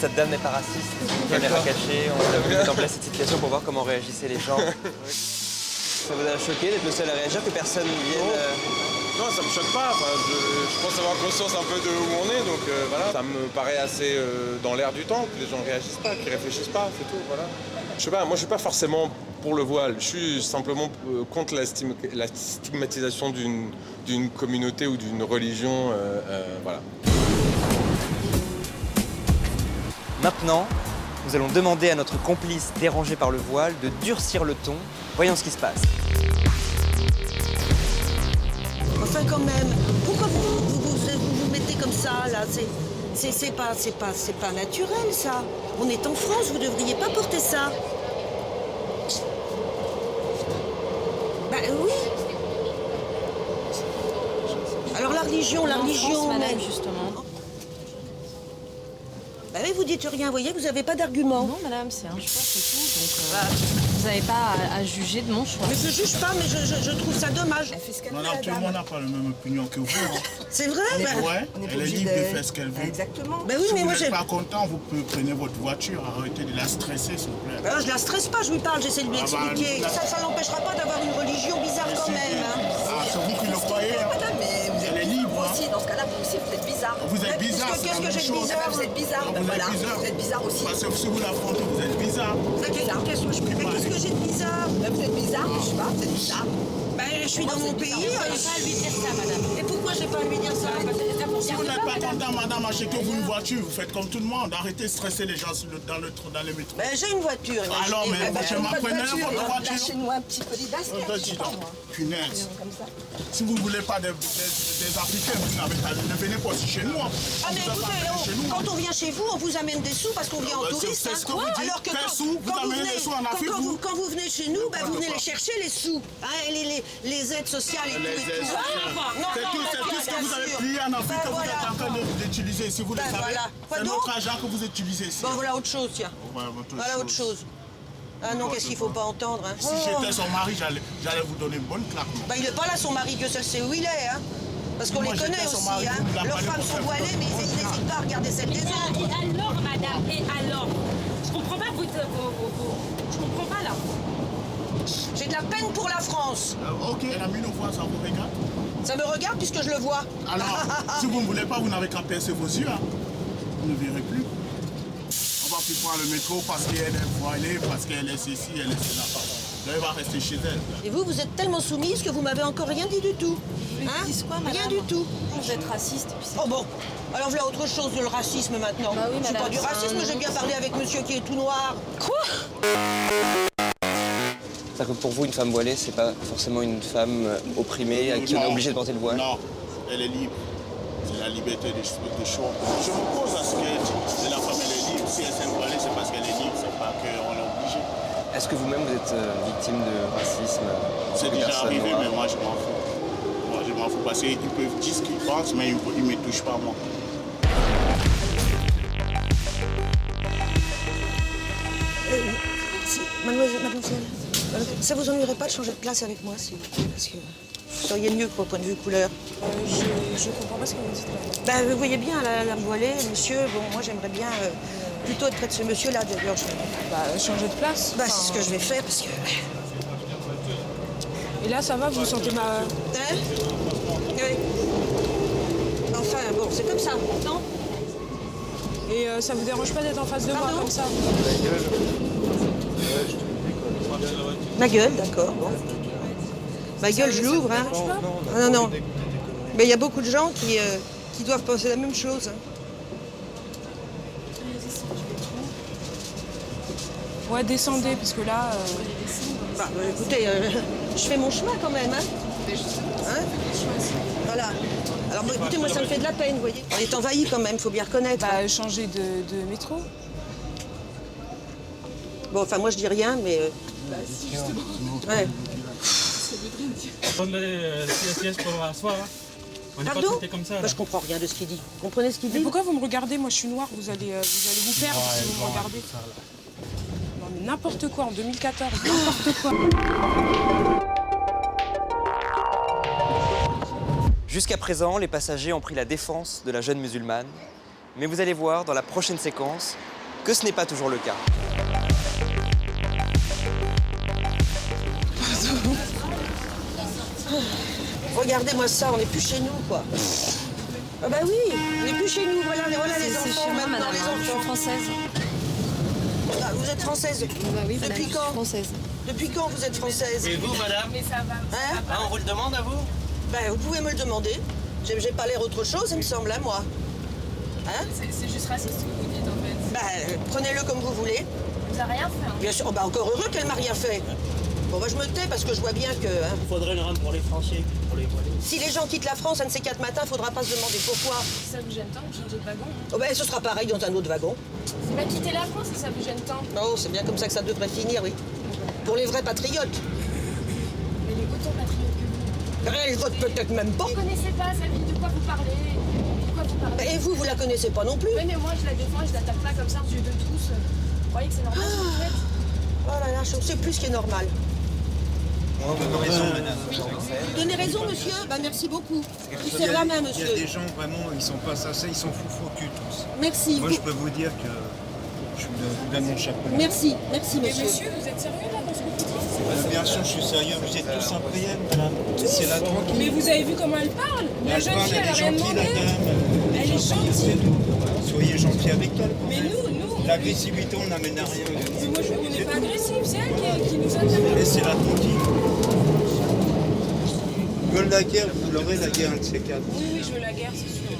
S1: Cette dame n'est pas raciste. Caméra cachée, on a voulu mettre en place cette situation pour voir comment réagissaient les gens. Ça vous a choqué d'être le seul à réagir, que personne ne vienne
S21: Non, ça me choque pas. Enfin, je pense avoir conscience un peu de où on est, donc voilà. Ça me paraît assez dans l'air du temps que les gens réagissent pas, qu'ils réfléchissent pas, c'est tout, voilà. Je sais pas, moi je suis pas forcément pour le voile, je suis simplement contre la stigmatisation d'une communauté ou d'une religion, voilà.
S1: Maintenant, nous allons demander à notre complice dérangé par le voile de durcir le ton. Voyons ce qui se passe.
S4: Enfin, quand même, pourquoi vous mettez comme ça, là? C'est pas naturel, ça. On est en France, vous devriez pas porter ça. Bah oui. Alors la religion,
S20: madame, justement.
S4: Bah oui, vous dites rien, vous voyez, vous n'avez pas d'argument.
S8: Non, madame, c'est un choix, c'est tout. Donc, vous n'avez pas à juger de mon choix.
S4: Mais je juge pas, mais je trouve ça dommage.
S22: Madame, tout le monde n'a pas la même opinion que vous. Hein.
S4: C'est vrai?
S22: Ouais, elle est libre de faire ce qu'elle veut.
S4: Exactement. Ben oui,
S22: si
S4: mais
S22: vous
S4: moi
S22: n'êtes pas content, vous prenez votre voiture, arrêtez de la stresser, s'il vous plaît.
S4: Alors, je la stresse pas, je lui parle, j'essaie de lui expliquer. Ça n'empêchera pas d'avoir une religion bizarre quand même. Hein.
S22: Ah, c'est vous qui le croyez, hein?
S20: Madame, mais vous
S22: êtes libre, hein?
S20: aussi, dans ce cas-là, vous aussi, vous êtes bizarre.
S22: Vous êtes bizarre, c'est la même chose.
S20: Vous êtes bizarre, voilà. Vous êtes bizarre aussi.
S22: Parce que si vous l'affrontez, vous êtes bizarre.
S4: Qu'est-ce que j'ai de bizarre?
S20: Vous êtes bizarre, je sais pas, vous êtes bizarre.
S4: Ben, je suis dans mon pays.
S20: Vous n'avez pas à lui dire ça, madame.
S4: Et pourquoi j'ai pas à lui dire ça?
S22: Si vous n'êtes pas content, madame, achetez-vous une voiture. Vous faites comme tout le monde. Arrêtez de stresser les gens dans les métros.
S4: Ben, j'ai une voiture.
S22: Alors, mais je m'apprenais votre voiture.
S20: Lâchez-moi un petit peu des basques.
S22: Punaise. Si vous ne voulez pas des Africains, ne venez pas aussi chez nous.
S4: Ah, mais écoutez, quand on vient chez vous, on vous amène des sous parce qu'on vient en touriste.
S22: C'est ce que vous dites.
S4: Alors que quand vous venez chez nous, ben, vous venez les chercher, les sous. Hein, les aides sociales et tout.
S22: C'est tout ce que vous avez plié en Afrique que vous êtes en train d'utiliser ici, vous le savez. C'est notre argent que vous utilisez ici.
S4: Bon, voilà autre chose, tiens. Voilà autre chose. Ah non, qu'est-ce qu'il faut pas entendre, hein?
S22: Si j'étais son mari, j'allais vous donner une bonne claque.
S4: Bah, il n'est pas là, son mari, Dieu seul sait où il est, hein? Parce qu'on les connaît aussi, hein? Leurs femmes sont voilées, mais ils n'hésitent pas à regarder celles des autres.
S20: Et alors, madame, et alors? Je comprends pas, je comprends pas, là.
S4: J'ai de la peine pour la France.
S22: Ok, la mine au voit, ça vous regarde?
S4: Ça me regarde puisque je le vois.
S22: Alors, si vous ne voulez pas, vous n'avez qu'à percer vos yeux, hein. Vous ne verrez plus. On va plus prendre le métro parce qu'elle est voilée, parce qu'elle est ceci, elle est cela. Là, elle va rester chez elle.
S4: Et vous êtes tellement soumise que vous m'avez encore rien dit du tout.
S14: Hein? Quoi,
S4: rien du tout.
S14: Vous êtes raciste.
S4: Oh bon, alors voilà autre chose de le racisme maintenant.
S14: Bah oui,
S4: c'est
S14: madame,
S4: pas du racisme, j'ai bien parlé avec monsieur qui est tout noir.
S14: Quoi?
S1: C'est-à-dire que pour vous, une femme voilée, c'est pas forcément une femme opprimée à qui on est obligé de porter le voile?
S22: Non, elle est libre. C'est la liberté de choix. Je m'oppose à ce qu'elle dit. La femme, elle est libre. Si elle s'est voilée, c'est parce qu'elle est libre, c'est pas qu'on l'est obligé.
S1: Est-ce que vous-même, vous êtes victime de racisme?
S22: C'est déjà arrivé, mais moi, je m'en fous. Moi, je m'en fous parce qu'ils peuvent dire ce qu'ils pensent, mais ils ne me touchent pas, moi.
S4: Mademoiselle, ça vous ennuierait pas de changer de place avec moi, s'il vous plaît, parce que vous seriez mieux au point de vue couleur.
S3: Je comprends pas ce que vous dites là.
S4: Ben, vous voyez bien, la voilée, monsieur, bon, moi j'aimerais bien plutôt être près de ce monsieur-là, d'ailleurs.
S3: Changer de place.
S4: Bah, c'est ce que je vais faire, parce que...
S3: Et là, ça va, vous sentez ma...
S4: Hein? Oui. Enfin, bon, c'est comme ça, non?
S3: Et ça vous dérange pas d'être en face de moi comme ça?
S4: Ma gueule, d'accord, bon. Ma gueule, je l'ouvre, hein. Non. Mais il y a beaucoup de gens qui doivent penser la même chose.
S3: Ouais, descendez, parce que là...
S4: Bah, écoutez, je fais mon chemin quand même, hein. Voilà. Alors, écoutez, moi, ça me fait de la peine, vous voyez. On est envahi quand même, faut bien reconnaître.
S3: Bah, changer de métro.
S4: Bon, enfin, moi, je dis rien, mais...
S14: Bah, si, justement.
S4: Ouais.
S14: Ça veut rien dire.
S15: Attendez, la pièce pour asseoir. On n'est pas
S4: Pardon?
S15: traités comme ça.
S4: Bah, je comprends rien de ce qu'il dit. Vous comprenez ce qu'il dit?
S3: Mais pourquoi vous me regardez? Moi, je suis noire, vous allez vous perdre si vous me regardez. Non, mais n'importe quoi, en 2014, n'importe quoi.
S1: Jusqu'à présent, les passagers ont pris la défense de la jeune musulmane. Mais vous allez voir dans la prochaine séquence que ce n'est pas toujours le cas.
S4: Regardez-moi ça, on n'est plus chez nous, quoi. Ah bah oui, on n'est plus chez nous, voilà les enfants.
S14: C'est chez moi, madame,
S4: les
S14: je suis
S4: enfants.
S14: française.
S4: Ah, vous êtes française?
S14: Bah oui, madame,
S4: Depuis
S14: je suis
S4: quand?
S14: française.
S4: Depuis quand vous êtes française?
S15: Et vous, madame?
S20: Mais ça va.
S4: Hein?
S15: On vous le demande à vous?
S4: Ben, vous pouvez me le demander. J'ai pas l'air autre chose, il me semble, à moi. Hein?
S20: C'est juste raciste ce que vous dites en fait.
S4: Ben, prenez-le comme vous voulez.
S20: Vous avez rien fait. Hein.
S4: Bien sûr, oh, bah, encore heureux qu'elle m'a rien fait. Bon, bah, je me tais parce que je vois bien que... Hein,
S15: Il faudrait une rame pour les Français, pour les voilés.
S4: si les gens quittent la France, un de ces 4 matins, faudra pas se demander pourquoi.
S20: Si ça vous gêne tant, vous changez de wagon.
S4: Oh, ben, ce sera pareil dans un autre wagon.
S20: C'est pas quitter la France si ça vous gêne tant.
S4: Oh, c'est bien comme ça que ça devrait finir, oui. Pour les vrais patriotes.
S20: Mais les autant patriotes que vous.
S4: Elles votent peut-être même pas.
S20: Vous connaissez pas sa vie, de quoi vous parlez. De quoi vous parlez.
S4: Et vous la connaissez pas non plus.
S20: Oui, mais moi je la défends et je l'attaque pas comme ça aux yeux de tous. Vous croyez que c'est normal ce que vous faites?
S4: Oh là là, je sais plus ce qui est normal.
S9: Vous avez raison, madame.
S4: Donnez raison, monsieur. Bah, merci beaucoup. Je serre la main, monsieur.
S9: Il y a des gens, vraiment, ils sont pas sensés, ils sont fous au cul tous.
S4: Merci.
S9: Moi, je peux vous dire que je vous donne mon chapeau.
S4: Merci, merci,
S20: Mais
S4: monsieur.
S20: monsieur, vous êtes sérieux là dans ce que vous dites?
S9: Bien sûr, je suis sérieux. Vous êtes tous impréhennes, madame. C'est la tranquille.
S3: Mais vous avez vu comment elle parle? La jeune fille, elle a rien demandé.
S9: Elle est gentille. Soyez gentils avec elle.
S3: Mais nous...
S9: L'agressivité, on n'amène à rien.
S3: Mais moi, on n'est pas agressif, c'est elle qui nous attaque.
S9: Laissez-la tranquille. Ils veulent la guerre, vous l'aurez la guerre, un de ces quatre.
S3: Oui, je veux la guerre, c'est sûr.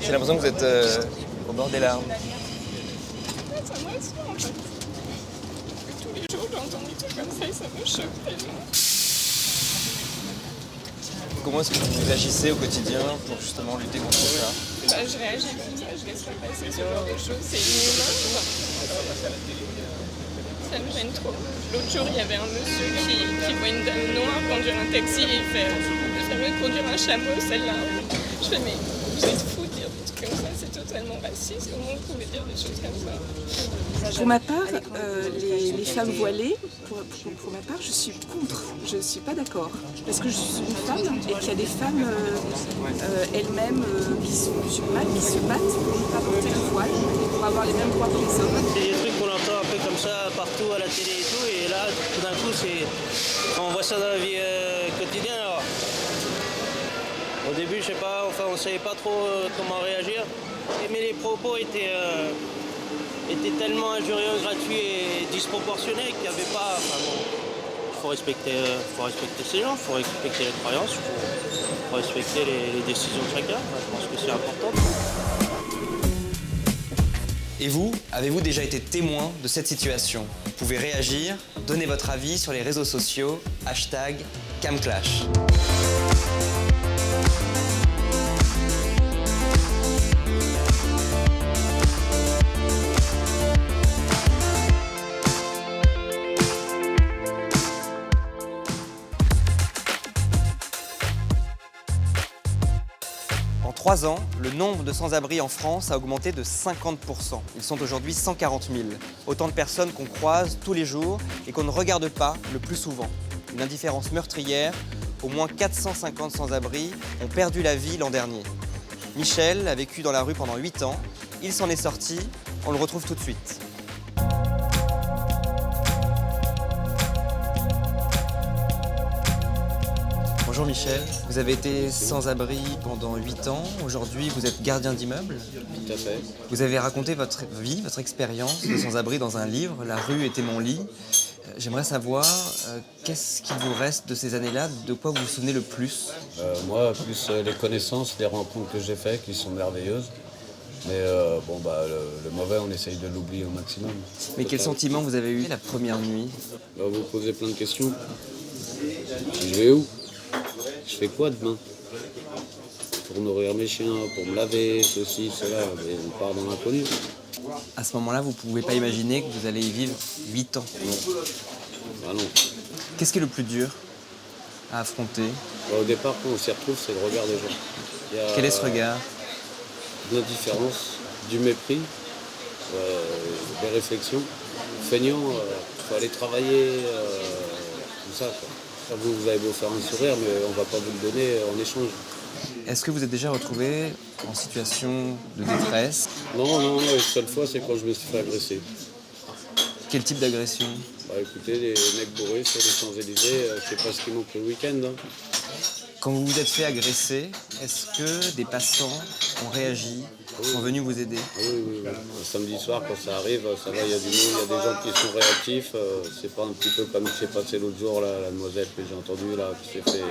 S1: J'ai l'impression que vous êtes au bord des larmes.
S14: Ça moi aussi, en fait. Tous les jours, j'entends des trucs comme ça et ça me choque tellement.
S1: Comment est-ce que vous agissez au quotidien pour justement lutter contre ça?
S14: Bah, je réagis comme ça, je laisse pas passer ce genre de choses, c'est inhumain. Ça me gêne trop. L'autre jour, il y avait un monsieur qui voit une dame noire conduire un taxi et il fait mieux de conduire un chameau, celle-là. Je fais, mais vous êtes fous de dire des trucs comme ça, c'est totalement raciste, comment vous pouvez dire des choses comme ça?
S10: Pour ma part, les femmes voilées, pour ma part, je suis contre. Je ne suis pas d'accord. Parce que je suis une femme et qu'il y a des femmes elles-mêmes qui sont musulmanes, qui se battent pour ne pas porter le voile, pour avoir les mêmes droits que les hommes.
S15: C'est des trucs qu'on entend un peu comme ça partout à la télé et tout, et là, tout d'un coup, on voit ça dans la vie quotidienne. Alors. Au début, je sais pas, enfin, on savait pas trop comment réagir, mais les propos étaient était tellement injurieux, gratuit et disproportionné qu'il n'y avait pas... Enfin bon, faut respecter ces gens, il faut respecter les croyances, il faut respecter les décisions de chacun. Je pense que c'est important.
S1: Et vous, avez-vous déjà été témoin de cette situation? Vous pouvez réagir, donner votre avis sur les réseaux sociaux, #CamClash. En 3 ans, le nombre de sans-abri en France a augmenté de 50%. Ils sont aujourd'hui 140 000. Autant de personnes qu'on croise tous les jours et qu'on ne regarde pas le plus souvent. Une indifférence meurtrière, au moins 450 sans-abri ont perdu la vie l'an dernier. Michel a vécu dans la rue pendant 8 ans. Il s'en est sorti, on le retrouve tout de suite. Bonjour Michel, vous avez été sans-abri pendant 8 ans. Aujourd'hui, vous êtes gardien d'immeuble.
S7: Tout à fait.
S1: Vous avez raconté votre vie, votre expérience de sans-abri dans un livre, La rue était mon lit. J'aimerais savoir, qu'est-ce qu'il vous reste de ces années-là, de quoi vous vous souvenez le plus?
S7: Moi, plus les connaissances, les rencontres que j'ai faites, qui sont merveilleuses. Mais le mauvais, on essaye de l'oublier au maximum.
S1: Mais quel sentiment vous avez eu la première nuit?
S7: Vous posez plein de questions. Je vais où? Je fais quoi demain? Pour nourrir mes chiens, pour me laver, ceci, cela, mais on part dans l'inconnu.
S1: À ce moment-là, vous ne pouvez pas imaginer que vous allez y vivre 8 ans.
S7: Non. Ah non.
S1: Qu'est-ce qui est le plus dur à affronter?
S7: Au départ, quand on s'y retrouve, c'est le regard des gens.
S1: Quel est ce regard?
S7: De l'indifférence, du mépris, des réflexions. Feignant, il faut aller travailler, tout ça, quoi. Vous avez beau faire un sourire, mais on ne va pas vous le donner en échange.
S1: Est-ce que vous êtes déjà retrouvé en situation de détresse?
S7: Non, la seule fois, c'est quand je me suis fait agresser.
S1: Quel type d'agression?
S7: Écoutez, les mecs bourrés sur les Champs-Élysées, c'est pas ce qui manque le week-end. Hein.
S1: Quand vous vous êtes fait agresser, est-ce que des passants ont réagi, sont venus vous aider?
S7: Oui. Samedi soir, quand ça arrive, ça va, il y a du monde, il y a des gens qui sont réactifs. C'est pas un petit peu comme ce qui s'est passé l'autre jour, là, la demoiselle que j'ai entendue, là, qui s'est fait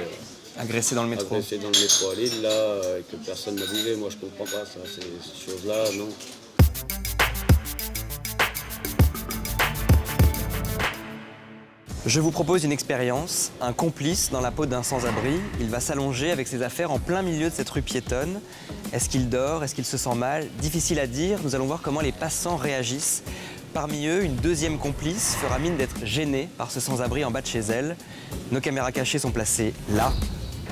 S1: agresser dans le métro.
S7: Agresser dans le métro à Lille, là, et que personne n'a bougé. Moi, je comprends pas ça, ces choses-là, non.
S1: Je vous propose une expérience, un complice dans la peau d'un sans-abri. Il va s'allonger avec ses affaires en plein milieu de cette rue piétonne. Est-ce qu'il dort? Est-ce qu'il se sent mal? Difficile à dire. Nous allons voir comment les passants réagissent. Parmi eux, une deuxième complice fera mine d'être gênée par ce sans-abri en bas de chez elle. Nos caméras cachées sont placées là,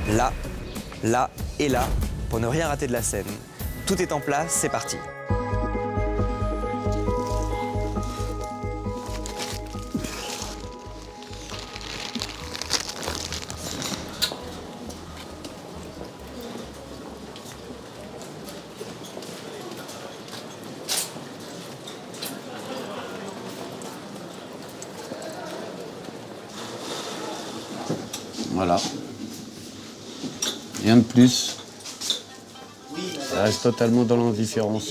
S1: là, là et là pour ne rien rater de la scène. Tout est en place, c'est parti.
S7: Voilà. Rien de plus. Ça reste totalement dans l'indifférence.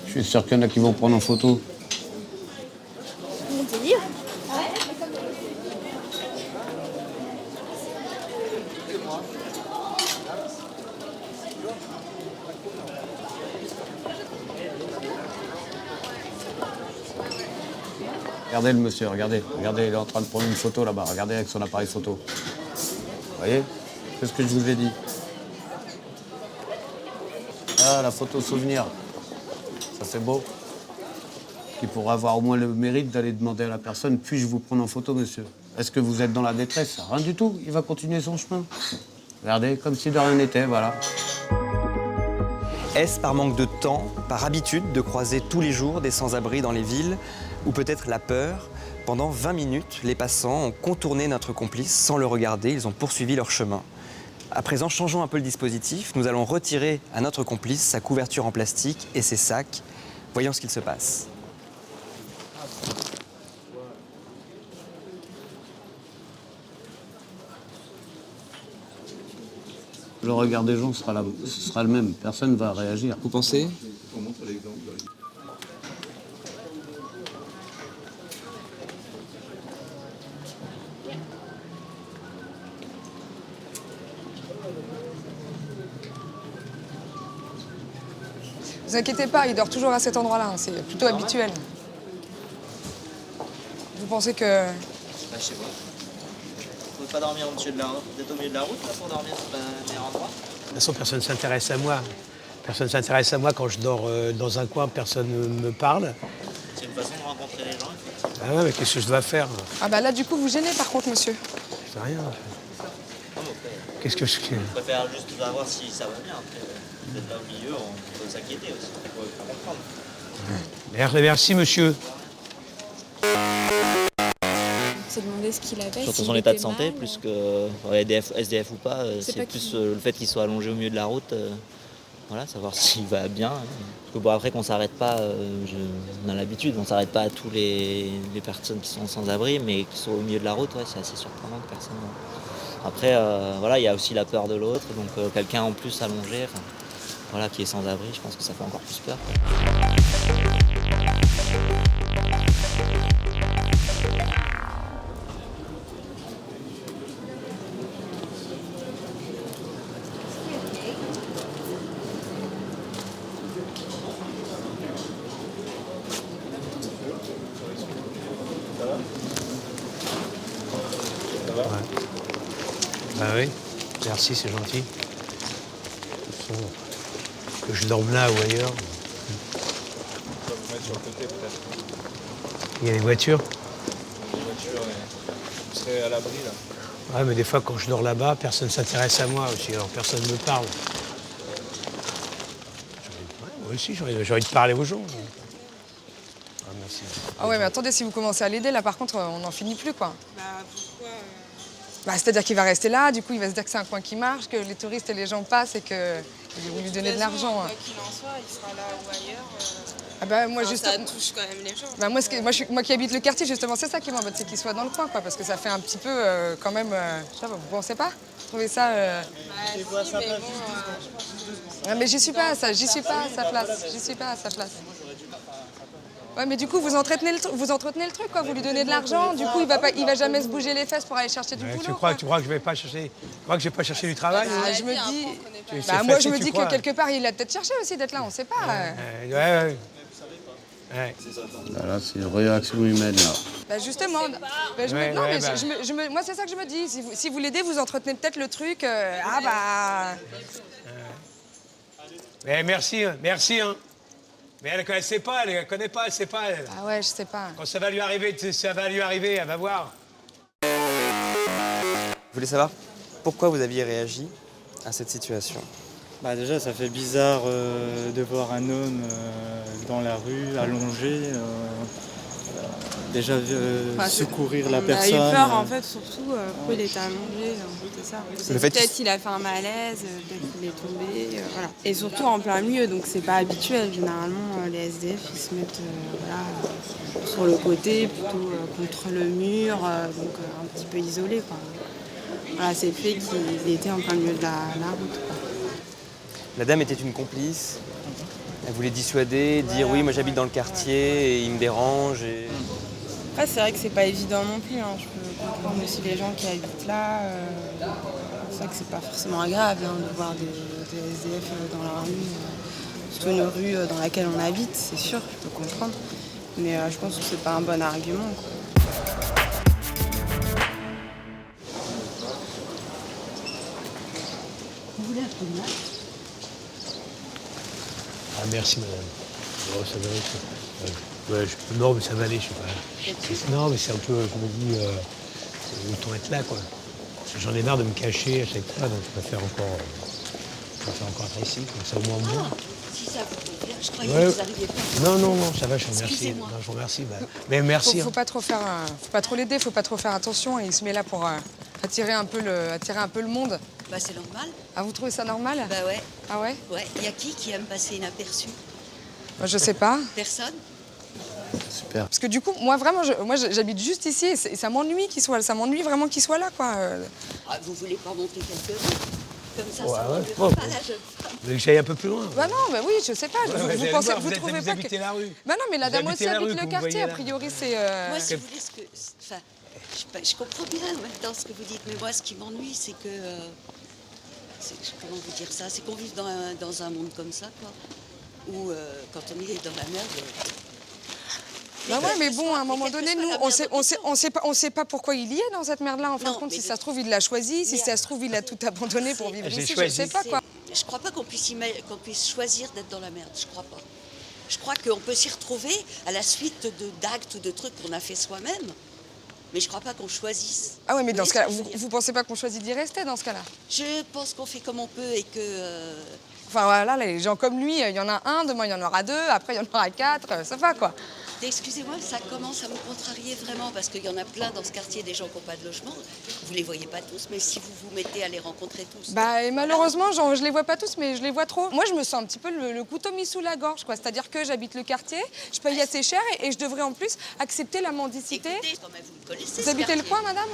S7: Je suis sûr qu'il y en a qui vont prendre en photo.
S11: Mon délire.
S7: Regardez le monsieur, regardez, il est en train de prendre une photo là-bas, regardez avec son appareil photo. Vous voyez? C'est ce que je vous ai dit. Ah, la photo souvenir. Ça c'est beau. Il pourra avoir au moins le mérite d'aller demander à la personne, puis-je vous prendre en photo, monsieur? Est-ce que vous êtes dans la détresse? Rien du tout, il va continuer son chemin. Regardez, comme si de rien n'était, voilà.
S1: Est-ce par manque de temps, par habitude de croiser tous les jours des sans-abri dans les villes, ou peut-être la peur? Pendant 20 minutes, les passants ont contourné notre complice sans le regarder, ils ont poursuivi leur chemin. À présent, changeons un peu le dispositif. Nous allons retirer à notre complice sa couverture en plastique et ses sacs. Voyons ce qu'il se passe.
S7: Le regard des gens sera le même. Personne ne va réagir.
S1: Vous pensez?
S18: Vous inquiétez pas, il dort toujours à cet endroit-là, hein, c'est plutôt habituel. Vous pensez que...
S11: Bah, je sais pas. Faut pas dormir au milieu de la route. Vous êtes au milieu de la route là pour dormir, c'est pas le meilleur endroit.
S12: De toute façon, personne ne s'intéresse à moi. Personne ne s'intéresse à moi quand je dors dans un coin, personne ne me parle.
S11: C'est une façon de rencontrer les gens.
S12: Ah ouais, mais qu'est-ce que je dois faire?
S18: Ah bah là, du coup, vous gênez par contre, monsieur.
S12: Je sais rien. Qu'est-ce que je...
S11: Je préfère juste savoir si ça va bien. Après, vous êtes là au milieu, on peut s'inquiéter aussi. Il faut comprendre.
S12: Merci, monsieur.
S23: Se demander ce qu'il avait.
S11: Surtout son état de santé, plus que SDF ou pas, c'est plus le fait qu'il soit allongé au milieu de la route. Voilà, savoir s'il va bien. Parce que bon, après qu'on s'arrête pas, on a l'habitude, on s'arrête pas à tous les personnes qui sont sans abri, mais qui sont au milieu de la route, ouais, c'est assez surprenant que personne. Après, voilà, il y a aussi la peur de l'autre, donc quelqu'un en plus allongé, voilà, qui est sans abri, je pense que ça fait encore plus peur.
S12: Ah oui, merci, c'est gentil. Que je dorme là ou ailleurs.
S19: On va vous mettre sur le côté peut-être.
S12: Il y a des voitures?
S19: Les voitures, vous serez à l'abri là.
S12: Ouais, mais des fois, quand je dors là-bas, personne ne s'intéresse à moi aussi, alors personne ne me parle. Moi aussi, j'ai envie de parler aux gens. Ah, merci.
S18: Ah ouais, mais attendez, si vous commencez à l'aider, là, par contre, on n'en finit plus, quoi.
S3: Bah pourquoi
S18: Bah, c'est-à-dire qu'il va rester là, du coup, il va se dire que c'est un coin qui marche, que les touristes et les gens passent et que vous lui donnez de l'argent.
S3: Quoi qu'il en soit, il sera là ou ailleurs.
S18: Ah bah, moi,
S3: Enfin,
S18: juste...
S3: ça touche quand même les gens.
S18: Bah, moi qui habite le quartier, justement, c'est ça qui m'embête, c'est qu'il soit dans le coin, quoi, parce que ça fait un petit peu, quand même... je sais pas, vous pensez pas? Vous trouvez ça...
S3: Bah, si, mais bon,
S18: Ah, mais j'y suis pas à sa place, j'y suis pas à sa place. Ouais, mais du coup, vous entretenez le truc, quoi. Vous lui donnez de l'argent, du coup, il va jamais se bouger les fesses pour aller chercher du boulot.
S12: Tu crois que je vais pas chercher du travail?
S18: Bah, je me dis... Bah, moi, je me dis que quelque part, il a peut-être cherché aussi d'être là, on sait pas.
S12: Ouais.
S7: Là, c'est une réaction humaine, là.
S18: Bah, justement. Moi, c'est ça que je me dis. Si vous l'aidez, vous entretenez peut-être le truc.
S12: Mais merci. Mais elle ne connaissait pas, elle ne connaît pas, elle ne sait pas. Elle.
S18: Ah ouais, je sais pas.
S12: Quand ça va lui arriver, elle va voir.
S1: Je voulais savoir pourquoi vous aviez réagi à cette situation.
S24: Bah déjà, ça fait bizarre de voir un homme dans la rue, allongé, secourir la personne.
S3: Il a eu peur, en fait, surtout, pourquoi il était allongé, c'est ça. Peut-être qu'il a fait un malaise, peut-être qu'il est tombé, voilà. Et surtout en plein milieu, donc c'est pas habituel. Généralement, les SDF, ils se mettent sur le côté, plutôt contre le mur, donc un petit peu isolé, quoi. Voilà, c'est le fait qu'il était en plein milieu de la route, quoi.
S1: La dame était une complice. Elle voulait dissuader, dire oui, moi j'habite dans le quartier et il me dérange.
S3: Après, c'est vrai que c'est pas évident non plus. Je peux comprendre aussi les gens qui habitent là. C'est vrai que c'est pas forcément agréable de voir des SDF dans la rue. Surtout une rue dans laquelle on habite, c'est sûr, je peux comprendre. Mais je pense que c'est pas un bon argument, quoi.
S25: Vous voulez un peu de main?
S12: Ah, merci, madame. Oh, ça va aller. Non, mais ça va aller, je sais pas. Non, mais c'est un peu, je me dis, autant être là, quoi. Parce que j'en ai marre de me cacher à chaque fois, donc je préfère encore être ici, comme ça au moins bien.
S25: Si ça vous convient, je croyais que vous n'arriviez pas.
S12: Non, ça va, je vous remercie.
S25: Excusez-moi.
S12: Non, je vous remercie. Mais merci.
S18: Faut pas trop l'aider, faut pas trop faire attention. Et il se met là pour attirer un peu le monde.
S25: Bah c'est normal.
S18: Ah, vous trouvez ça normal?
S25: Bah ouais.
S18: Ah ouais?
S25: Ouais. Il y a qui aime passer inaperçu?
S18: Je sais pas.
S25: Personne?
S7: Super.
S18: Parce que du coup, moi vraiment, j'habite juste ici et ça m'ennuie qu'il soit là. Ça m'ennuie vraiment qu'il soit là, quoi.
S25: Ah, vous voulez pas monter quelques jours? Comme ça,
S12: Ouais,
S25: ça
S12: ouais.
S25: ne
S12: Bon,
S25: pas la jeune femme.
S12: Vous voulez que j'aille un peu plus loin?
S18: Bah non, bah oui, je sais pas. Vous pensez, vous trouvez
S12: vous
S18: pas
S12: habitez
S18: que...
S12: la rue.
S18: Bah non, mais la
S12: Vous
S18: dame
S12: habitez
S18: aussi
S12: la rue,
S18: habite
S12: que
S18: le
S12: vous
S18: quartier.
S12: voyez
S18: A
S12: là.
S18: priori, c'est...
S25: Moi, si vous voulez, je comprends bien en même temps ce que vous dites, mais moi, ce qui m'ennuie, c'est que... comment vous dire ça? C'est qu'on vive dans un monde comme ça, quoi. Où, quand on est dans la merde...
S18: Bah ouais, mais bon, à un moment donné, nous, on sait pas pourquoi il y est dans cette merde-là. En fin de compte, si ça se trouve, il l'a choisi. Si ça se trouve, il a tout abandonné pour vivre ici. Je sais pas, quoi.
S25: Je crois pas qu'on puisse choisir d'être dans la merde. Je crois pas. Je crois qu'on peut s'y retrouver à la suite d'actes ou de trucs qu'on a fait soi-même. Mais je crois pas qu'on choisisse.
S18: Ah ouais, mais dans ce cas-là, vous pensez pas qu'on choisit d'y rester dans ce cas-là?
S25: Je pense qu'on fait comme on peut et que...
S18: Enfin voilà, les gens comme lui, il y en a un, demain il y en aura deux, après il y en aura quatre, ça va quoi.
S25: Excusez-moi, ça commence à me contrarier vraiment parce qu'il y en a plein dans ce quartier, des gens qui n'ont pas de logement. Vous les voyez pas tous, mais si vous vous mettez à les rencontrer tous...
S18: Bah et malheureusement, genre, je les vois pas tous, mais je les vois trop. Moi, je me sens un petit peu le couteau mis sous la gorge, quoi. C'est-à-dire que j'habite le quartier, je paye assez cher et je devrais en plus accepter la mendicité.
S25: Écoutez, quand même, vous le connaissez,
S18: Vous habitez le coin, madame?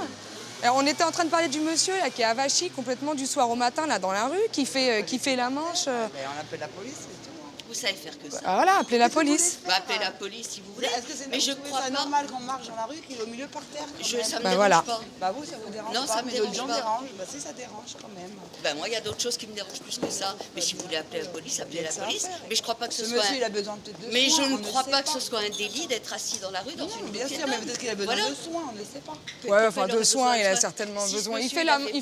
S18: Alors, on était en train de parler du monsieur là, qui est avachie complètement du soir au matin là dans la rue, qui fait la manche.
S2: On appelle la police, c'est tout.
S25: Vous savez faire que ça.
S18: Ah, voilà, appelez la police.
S25: Bah, appelez la police si vous voulez.
S2: Est-ce que c'est normal qu'on marche dans la rue qu'il est au milieu par terre?
S25: Ça me dérange pas.
S2: Bah vous, ça vous dérange
S25: non,
S2: pas,
S25: ça me dérange
S2: gens
S25: pas.
S2: dérangent. Bah si, ça dérange quand même.
S25: Bah moi, il y a d'autres choses qui me dérangent plus que ça. Mais si vous voulez appeler la police, appelez la police. Mais je crois pas que ce soit...
S2: Monsieur, il a besoin peut-être de soins.
S25: Mais je ne crois pas que ce soit un délit d'être assis dans la rue, dans une
S2: bien sûr, mais peut-être qu'il a besoin de soins, on ne le sait pas.
S18: Ouais, enfin de soins, il a certainement besoin. Il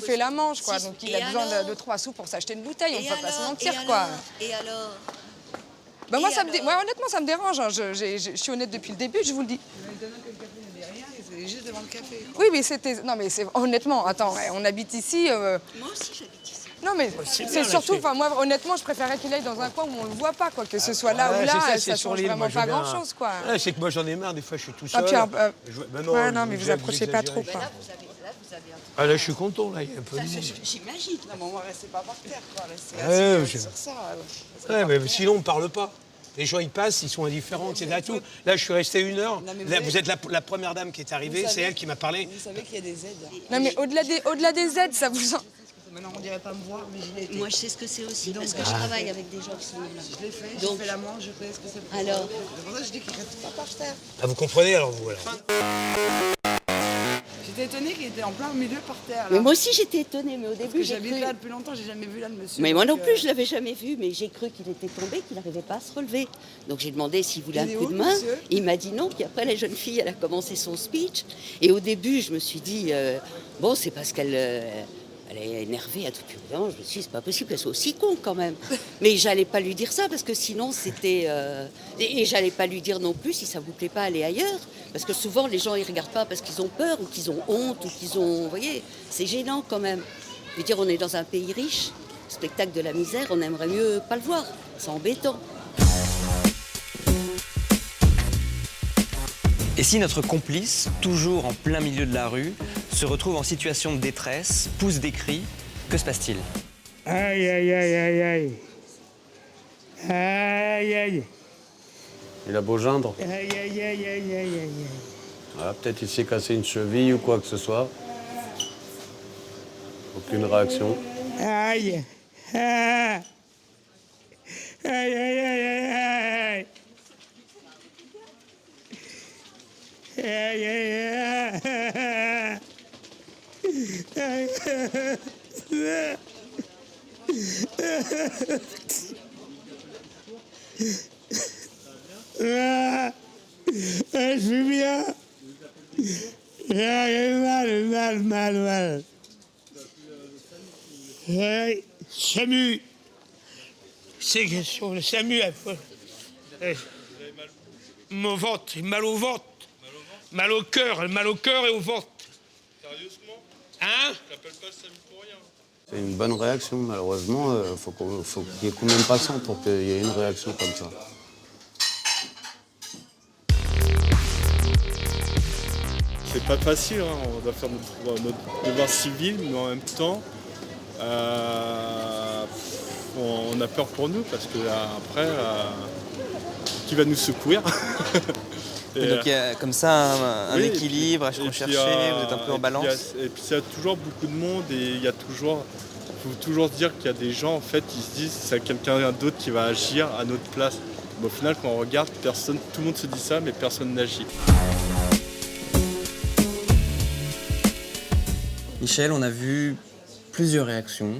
S18: fait la manche, quoi. Donc il a besoin de 3 sous pour s'acheter une bouteille. On ne peut pas se mentir, quoi.
S25: Et alors?
S18: Bah moi, honnêtement, ça me dérange. Hein. Je suis honnête depuis le début, je vous le dis.
S2: Maintenant que le café n'avait rien, il est juste devant le café.
S18: Oui, mais c'était... Non, mais c'est... Honnêtement, attends, on habite ici...
S25: Moi aussi, j'habite ici.
S18: Non, mais c'est surtout... Enfin, moi, honnêtement, je préférais qu'il aille dans un coin où on ne le voit pas, quoi. Que ce soit là ou là, ça change vraiment pas grand-chose, quoi.
S12: C'est que moi, j'en ai marre. Des fois, je suis tout seul.
S18: Non, mais vous approchez pas trop, quoi.
S12: Ah là, je suis content, là, il y a un peu de monde.
S25: J'imagine.
S2: Non, mais on va rester pas par terre, quoi. Rester sur ça.
S12: Ouais, mais sinon, on ne parle pas. Les gens, ils passent, ils sont indifférents, c'est là tout. Là, je suis resté 1 heure. Là, vous êtes la première dame qui est arrivée, c'est elle qui m'a parlé.
S2: Vous savez qu'il y a des aides.
S18: Non, mais au-delà des aides, ça vous...
S2: Maintenant, on dirait pas me voir, mais je l'ai été.
S25: Moi, je sais ce que c'est aussi, parce que je travaille avec des gens qui sont là.
S2: Je l'ai fait, j'ai fait la manche, je sais ce que c'est pour
S25: alors.
S2: C'est pour ça que je dis qu'il reste pas par terre.
S12: Ah, vous comprenez, alors, vous, alors.
S2: J'étais étonnée qu'il était en plein milieu par terre. Là.
S25: Mais moi aussi, j'étais étonnée, mais au début, j'ai
S2: j'habite
S25: cru...
S2: là depuis longtemps, j'ai jamais vu là le monsieur.
S25: Mais moi non plus, je l'avais jamais vu, mais j'ai cru qu'il était tombé, qu'il n'arrivait pas à se relever. Donc j'ai demandé s'il voulait un coup de main. Il m'a dit non, puis après la jeune fille, elle a commencé son speech. Et au début, je me suis dit, bon, c'est parce qu'elle est énervée à toute urgence. Je me suis dit, c'est pas possible qu'elle soit aussi con quand même. Mais j'allais pas lui dire ça, parce que sinon c'était... Et j'allais pas lui dire non plus, si ça vous plaît pas, aller ailleurs. Parce que souvent, les gens, ils regardent pas parce qu'ils ont peur, ou qu'ils ont honte, ou qu'ils ont... Vous voyez, c'est gênant quand même. Je veux dire, on est dans un pays riche, spectacle de la misère, on aimerait mieux pas le voir. C'est embêtant.
S1: Et si notre complice, toujours en plein milieu de la rue, se retrouve en situation de détresse, pousse des cris, que se passe-t-il?
S5: Aïe, aïe, aïe, aïe, aïe. Aïe, aïe.
S7: Il a beau geindre.
S5: Aïe, aïe, aïe, aïe, aïe, aïe.
S7: Voilà, peut-être il s'est cassé une cheville ou quoi que ce soit. Aucune réaction.
S5: Aïe. Aïe, aïe, aïe, aïe, aïe. Aïe, aïe, aïe. Je suis bien. J'ai mal. SAMU. C'est question de SAMU. Mon ventre, mal au ventre. Mal au cœur et au ventre.
S19: Sérieusement?
S5: Hein?
S19: T'appelles pas le SAMU pour rien.
S7: C'est une bonne réaction, malheureusement. Faut qu'il y ait combien de passants pour qu'il y ait une réaction comme ça?
S19: C'est pas facile, hein. On doit faire notre devoir civil, mais en même temps, on a peur pour nous parce que après, qui va nous secourir?
S1: Et donc il y a comme ça un équilibre à rechercher, vous êtes un peu en balance.
S19: Et puis il y a toujours beaucoup de monde et il y a toujours faut toujours se dire qu'il y a des gens en fait qui se disent que c'est quelqu'un d'autre qui va agir à notre place. Mais au final, quand on regarde, tout le monde se dit ça, mais personne n'agit.
S1: Michel, on a vu plusieurs réactions.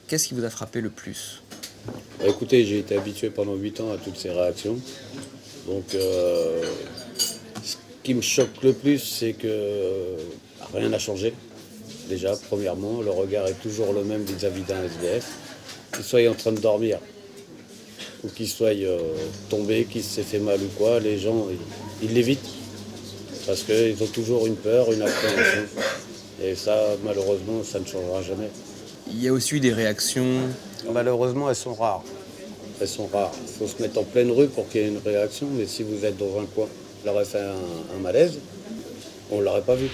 S1: Qu'est-ce qui vous a frappé le plus?
S7: Écoutez, j'ai été habitué pendant 8 ans à toutes ces réactions. Donc, ce qui me choque le plus, c'est que rien n'a changé. Déjà, premièrement, le regard est toujours le même vis-à-vis d'un SDF. Qu'il soit en train de dormir ou qu'il soit tombé, qu'il s'est fait mal ou quoi, les gens, ils l'évitent. Parce qu'ils ont toujours une peur, une appréhension. Et ça, malheureusement, ça ne changera jamais.
S1: Il y a aussi eu des réactions.
S7: Malheureusement, elles sont rares. Elles sont rares. Il faut se mettre en pleine rue pour qu'il y ait une réaction. Mais si vous êtes dans un coin, il aurait fait un malaise, on ne l'aurait pas vu.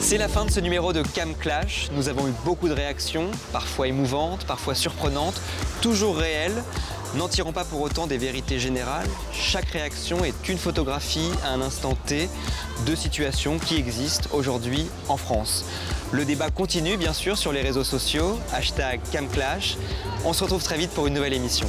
S1: C'est la fin de ce numéro de Cam Clash. Nous avons eu beaucoup de réactions, parfois émouvantes, parfois surprenantes, toujours réelles. N'en tirons pas pour autant des vérités générales. Chaque réaction est une photographie à un instant T de situations qui existent aujourd'hui en France. Le débat continue bien sûr sur les réseaux sociaux, #CamClash. On se retrouve très vite pour une nouvelle émission.